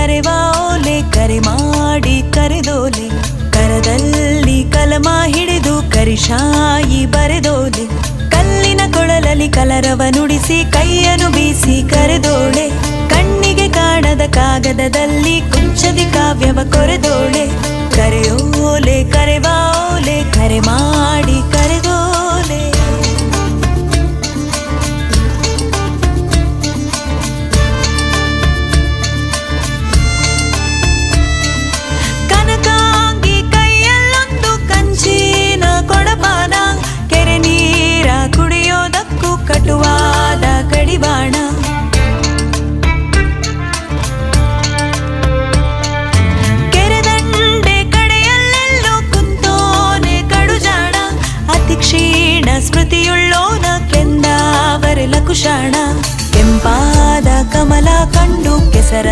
ಕರೆವಾ ಓಲೆ ಕರೆ ಮಾಡಿ ಕರೆದೋಲೆ ಕರದಲ್ಲಿ ಕಲಮ ಹಿಡಿದು ಕರಿಶಾಯಿ ಬರೆದೋಲೆ ಕಲ್ಲಿನ ಕೊಳಲಲ್ಲಿ ಕಲರವ ನುಡಿಸಿ ಕೈಯನ್ನು ಬೀಸಿ ಕರೆದೋಳೆ ಕಣ್ಣಿಗೆ ಕಾಣದ ಕಾಗದದಲ್ಲಿ ಕುಂಚದಿ ಕಾವ್ಯವ ಕೊರೆದೋಳೆ ಕರೆಯೋಲೆ ಕರೆವಾ ಓಲೆ ಕರೆ ಮಾಡಿ